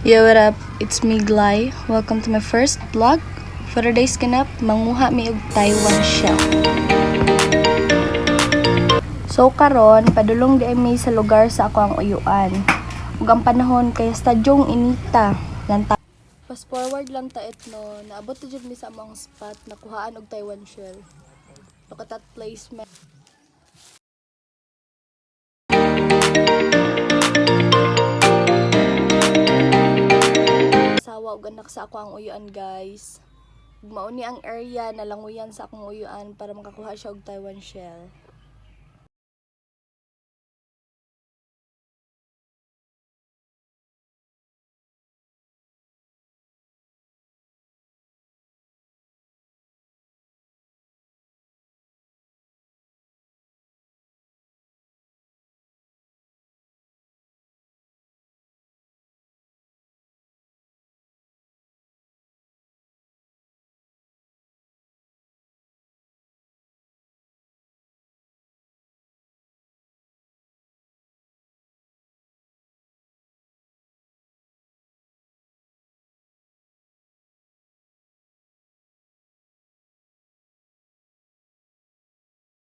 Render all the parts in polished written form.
Yo, what up? It's me, Glay. Welcome to my first vlog. For today's ganap, manguha mi og Taiwan shell. So karon, padulong di mi sa lugar sa ako ang uyuan. Ug ang panahon kay stadyong inita. Fast forward lang ta etno, naabot ta jud mi sa among spot nakuhaan og Taiwan shell. Look at that placement. Sawa og anak sa ako ang uyuan, guys. Mao ni ang area na languyan sa akong uyuan para makakuha siya og Taiwan shell.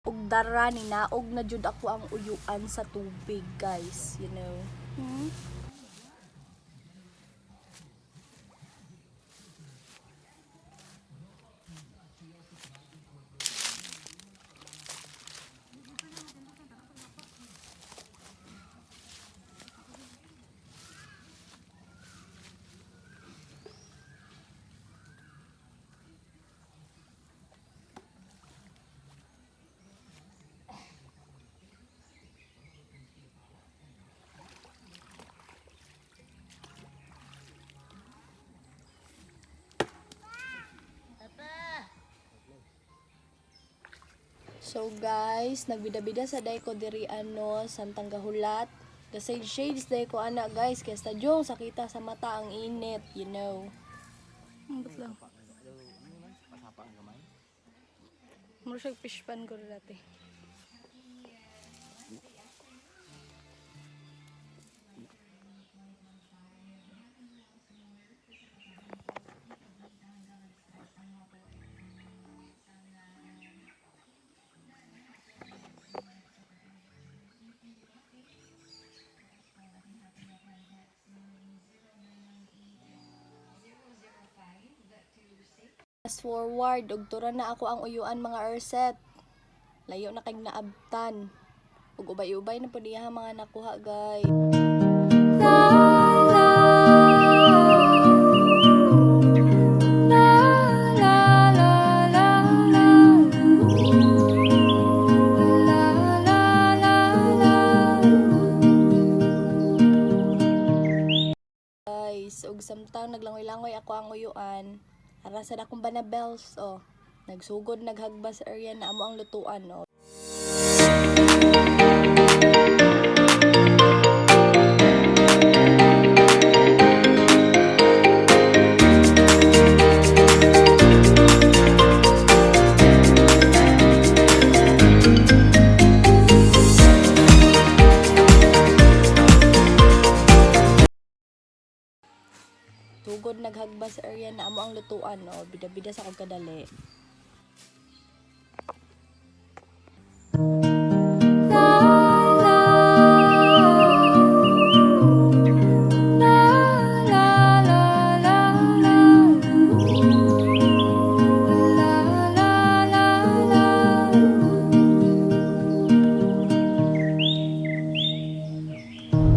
Ug dara ni naog na jud ako ang uyuan sa tubig, guys, you know. So guys, nagbida-bida sa day ko diri Santang Gahulat. Kasi shades day ko ana, guys, kaya stadyong sakita sa mata ang init, you know. Ambot lang. Muro siya fish pan ko dati. Fast forward, ugtura na ako ang uyuan, mga Erset. Layo na kay naabtan. Ug ubay-ubay na pud diha mga nakuha, guys. Guys, ug samtang naglangoy-langoy ako ang uyuan. Para sa akong banabels, nagsugod, naghagbas sa area na amo ang lutuan, Tugod naghagbas sa area na amo ang lutuan, bida-bida sa kog kadali.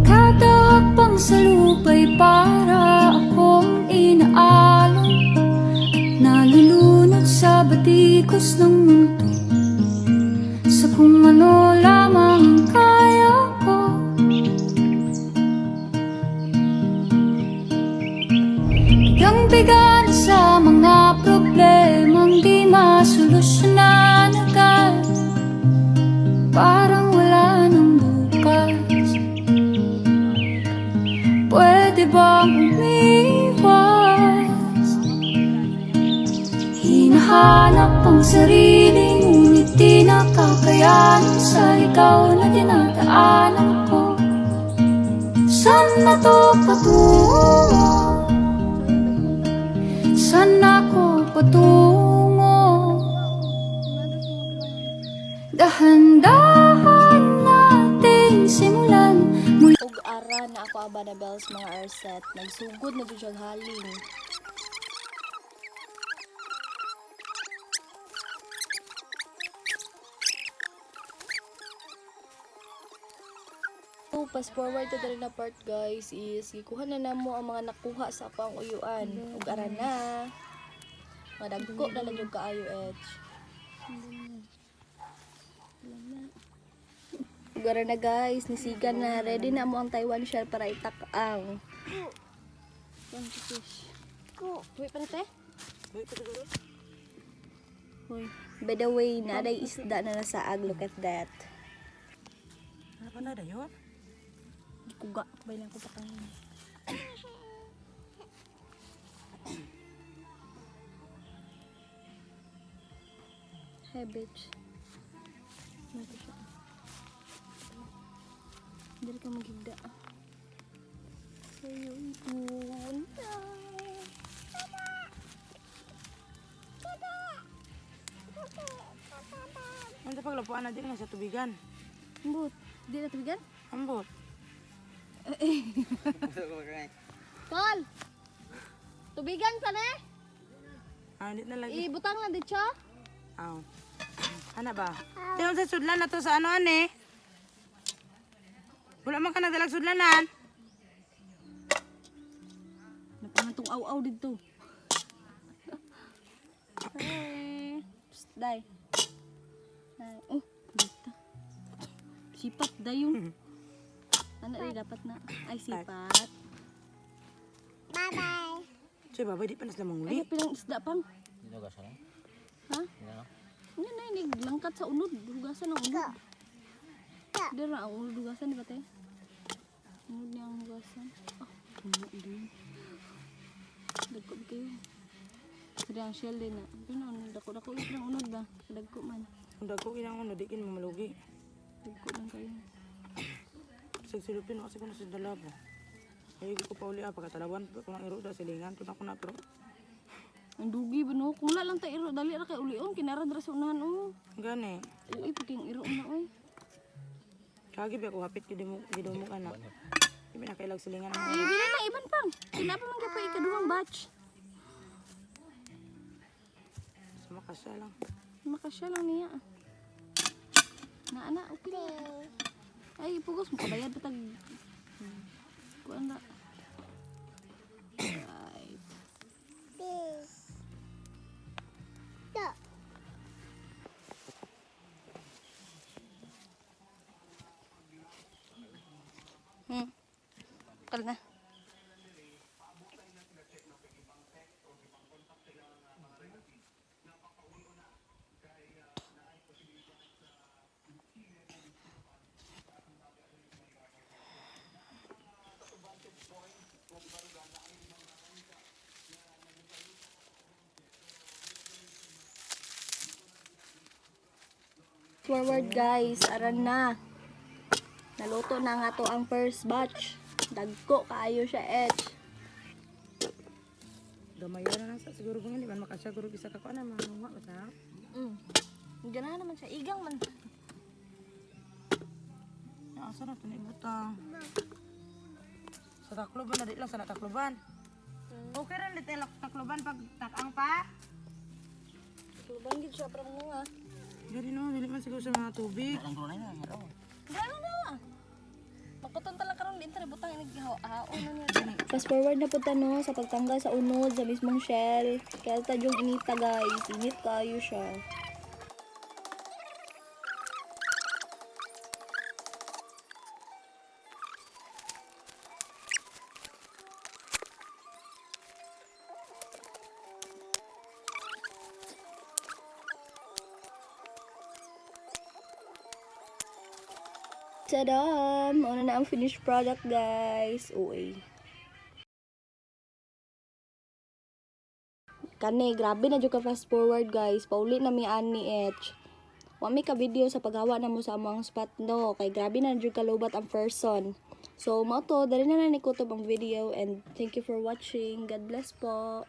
Katahak pang salubay para akong inaalon, nalulunod sa batikos ng mundo, sa kung ano lamang kaya ko. Bigang-bigan sa mga problemang di masolusyonan agad, parang wala nang bukas. Pwede bang umiwas? Hinahanap ang sarili, ngunit di nakakayanan sa ikaw na dinadaanan ko. Saan na to patungo? patungo. Dahan-dahan nating simulan mula. Ug ara na ako aba na bells mga arset. Nagsugod na dyan siyang haling. So, fast forward to dali na part guys is gikuha na namo ang mga nakuha sa ako ang uyuan. Ug ara na. Madagko na lang yung kaayo edge. Ug ara na guys, nisigan na. Ready na mo ang Taiwan shell para itak-ang. Wait pa na te? Hoy. By the way, naaday isda na nasaag. Look at that. Apa na dayo? Kuga, bay lang ko pa kanin. Hey bitch. Nato siya. Dili ka magigda. Sayo yun. Ano paglapuan na din nga sa tubigan? Ambot. Di na tubigan? Ambot. Kol! Tubigan pa na? Hindi na lagi. Ibutang na dito. Aw. Ano ba? Tingnan sa sudlan na to sa ano ane? Wala man ka nagdalag sudlanan. Napamantong aw-aw dito. Hey. Psst, day. Day. Oh, dito. Sipat dayon. Ano rin dapat na? Ay, sipat. Siya babay di pa nas lamang Ay, uli. pilang isda pang. Ha? Yan na, langkat sa unod. Hugasan ang unod. Dira ang unod hugasan, di ba tayo? Unod niya ang hugasan. Ah, unod din. Dagko ba kayo? Sari ang shell din na. Pero na, dako-dako yung unod ba? Dagko man. Kung dako inang ano, di kin mamalugi. Dagko lang kayo. Sagsilupin kasi ko na sa dalabo. Ay ko pa uli pagkatalawan ko nang iro da silingan ko na ko na pero Ang dugi ba no? Kung wala lang tayo iro, dali ra kay ulion. Kinara dra sa unahan o. gani. Uy, puting iro na oy. Kagi ba ko hapit gidumog anak. Ibi na kailag silingan ang Ay, bila na iban pang. Kinapa man ka pa ikaduhang batch. sumakasya lang. Makasya lang niya. Na, okay lang. Ay, pugos mo kabayad pa tag... Kuan na. Right. Kal na. Forward guys, aran na. Naluto na nga to ang first batch. Dagko kaayo siya etch. Gamayo na lang sa siguro kung hindi man makasya guro bisa ka ko na mga lunga basta. Ganahan naman siya. Igang man. Asa na to ni butang. Sa takloban na di lang sa takloban. Okay ra dito takloban pag takang pa. Luban gid siya para mga. Dili no, dili man siguro sa mga tubig. Gano'n na. Makuton talaga karon din tara butang inig haon na niya. Fast forward na punta no sa pagtanggal sa unod sa mismong shell. Kaya ta yung inita guys. Init kayo siya. Tadam! Una na ang finished product, guys. Uy. Kani, grabe na dyan ka fast forward, guys. Pauli na mi ani etch. Wami ka video sa paghawa na mo sa among spot, no. Kay grabe na dyan kalubat ang person. So, mo to, dali na na ni kutob ang video. And thank you for watching. God bless po.